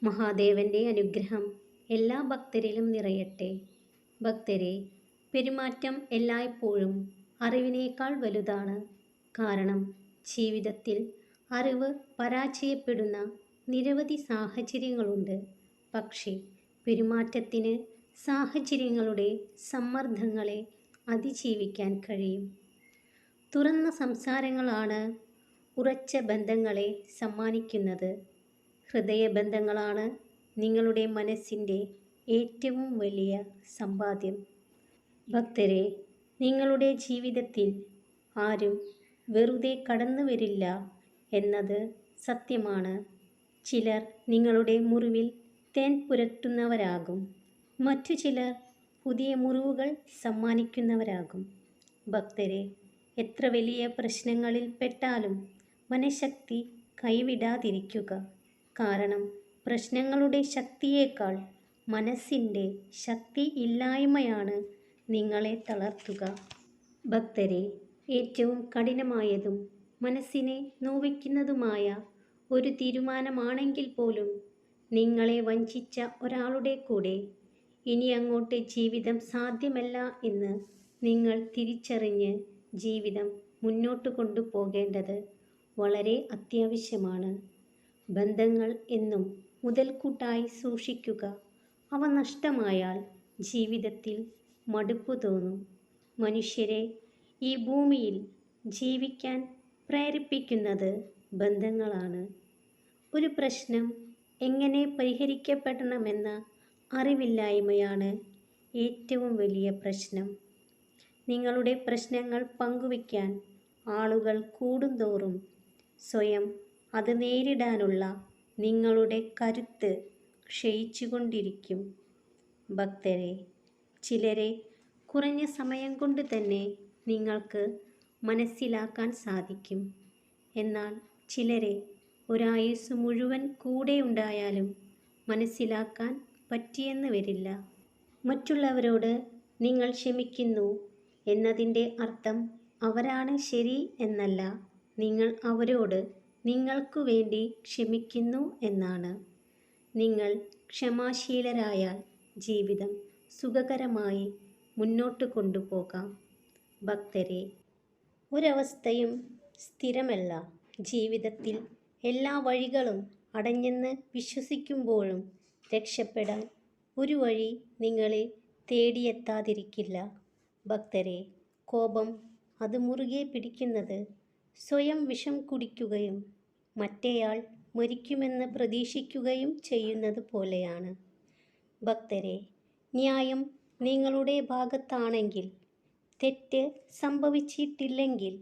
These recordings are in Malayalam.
മഹാദേവന്റെ അനുഗ്രഹം എല്ലാ ഭക്തരിലും നിറയട്ടെ. ഭക്തരെ, പെരുമാറ്റം എല്ലായ്പ്പോഴും അറിവിനേക്കാൾ വലുതാണ്. കാരണം ജീവിതത്തിൽ അറിവ് പരാജയപ്പെടുന്ന നിരവധി സാഹചര്യങ്ങളുണ്ട്. പക്ഷേ പെരുമാറ്റത്തിന് സാഹചര്യങ്ങളുടെ സമ്മർദ്ദങ്ങളെ അതിജീവിക്കാൻ കഴിയും. തുറന്ന സംസാരങ്ങളാണ് ഉറച്ച ബന്ധങ്ങളെ സമ്മാനിക്കുന്നത്. ഹൃദയബന്ധങ്ങളാണ് നിങ്ങളുടെ മനസ്സിൻ്റെ ഏറ്റവും വലിയ സമ്പാദ്യം. ഭക്തരെ, നിങ്ങളുടെ ജീവിതത്തിൽ ആരും വെറുതെ കടന്നു വരില്ല എന്നത് സത്യമാണ്. ചിലർ നിങ്ങളുടെ മുറിവിൽ തേൻ പുരട്ടുന്നവരാകും. മറ്റു ചിലർ പുതിയ മുറിവുകൾ സമ്മാനിക്കുന്നവരാകും. ഭക്തരെ, എത്ര വലിയ പ്രശ്നങ്ങളിൽ പെട്ടാലും മനഃശക്തി കൈവിടാതിരിക്കുക. കാരണം പ്രശ്നങ്ങളുടെ ശക്തിയേക്കാൾ മനസ്സിൻ്റെ ശക്തി ഇല്ലായ്മയാണ് നിങ്ങളെ തളർത്തുക. ഭക്തരെ, ഏറ്റവും കഠിനമായതും മനസ്സിനെ നോവിക്കുന്നതുമായ ഒരു തീരുമാനമാണെങ്കിൽ പോലും നിങ്ങളെ വഞ്ചിച്ച ഒരാളുടെ കൂടെ ഇനി അങ്ങോട്ട് ജീവിതം സാധ്യമല്ല എന്ന് നിങ്ങൾ തിരിച്ചറിഞ്ഞ് ജീവിതം മുന്നോട്ട് കൊണ്ടുപോകേണ്ടത് വളരെ അത്യാവശ്യമാണ്. ബന്ധങ്ങൾ എന്നും മുതൽക്കൂട്ടായി സൂക്ഷിക്കുക. അവ നഷ്ടമായാൽ ജീവിതത്തിൽ മടുപ്പ് തോന്നും. മനുഷ്യരെ ഈ ഭൂമിയിൽ ജീവിക്കാൻ പ്രേരിപ്പിക്കുന്നത് ബന്ധങ്ങളാണ്. ഒരു പ്രശ്നം എങ്ങനെ പരിഹരിക്കപ്പെടണമെന്ന അറിവില്ലായ്മയാണ് ഏറ്റവും വലിയ പ്രശ്നം. നിങ്ങളുടെ പ്രശ്നങ്ങൾ പങ്കുവയ്ക്കാൻ ആളുകൾ കൂടുന്തോറും സ്വയം അത് നേരിടാനുള്ള നിങ്ങളുടെ കരുത്ത് ക്ഷയിച്ചുകൊണ്ടിരിക്കും. ഭക്തരെ, ചിലരെ കുറഞ്ഞ സമയം കൊണ്ട് തന്നെ നിങ്ങൾക്ക് മനസ്സിലാക്കാൻ സാധിക്കും. എന്നാൽ ചിലരെ ഒരായുസ്സ് മുഴുവൻ കൂടെ ഉണ്ടായാലും മനസ്സിലാക്കാൻ പറ്റിയെന്ന് വരില്ല. മറ്റുള്ളവരോട് നിങ്ങൾ ക്ഷമിക്കുന്നു എന്നതിൻ്റെ അർത്ഥം അവരാണ് ശരി എന്നല്ല. നിങ്ങൾ അവരോട് നിങ്ങൾക്കു വേണ്ടി ക്ഷമിക്കുന്നു എന്നാണ്. നിങ്ങൾ ക്ഷമാശീലരായാൽ ജീവിതം സുഖകരമായി മുന്നോട്ട് കൊണ്ടുപോകാം. ഭക്തരെ, ഒരവസ്ഥയും സ്ഥിരമല്ല. ജീവിതത്തിൽ എല്ലാ വഴികളും അടഞ്ഞെന്ന് വിശ്വസിക്കുമ്പോഴും രക്ഷപ്പെടാൻ ഒരു വഴി നിങ്ങളെ തേടിയെത്താതിരിക്കില്ല. ഭക്തരെ, കോപം അത് മുറുകെ പിടിക്കുന്നത് സ്വയം വിഷം കുടിക്കുകയും മറ്റേയാൾ മരിക്കുമെന്ന് പ്രതീക്ഷിക്കുകയും ചെയ്യുന്നത് പോലെയാണ്. ഭക്തരെ, ന്യായം നിങ്ങളുടെ ഭാഗത്താണെങ്കിൽ, തെറ്റ് സംഭവിച്ചിട്ടില്ലെങ്കിൽ,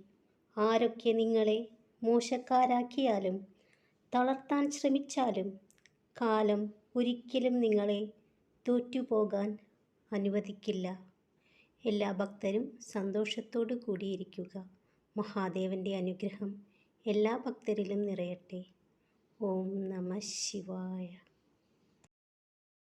ആരൊക്കെ നിങ്ങളെ മോശക്കാരാക്കിയാലും തളർത്താൻ ശ്രമിച്ചാലും കാലം ഒരിക്കലും നിങ്ങളെ തോറ്റുപോകാൻ അനുവദിക്കില്ല. എല്ലാ ഭക്തരും സന്തോഷത്തോടു കൂടിയിരിക്കുക. മഹാദേവന്റെ അനുഗ്രഹം എല്ലാ ഭക്തരിലും നിറയട്ടെ. ഓം നമഃ ശിവായ.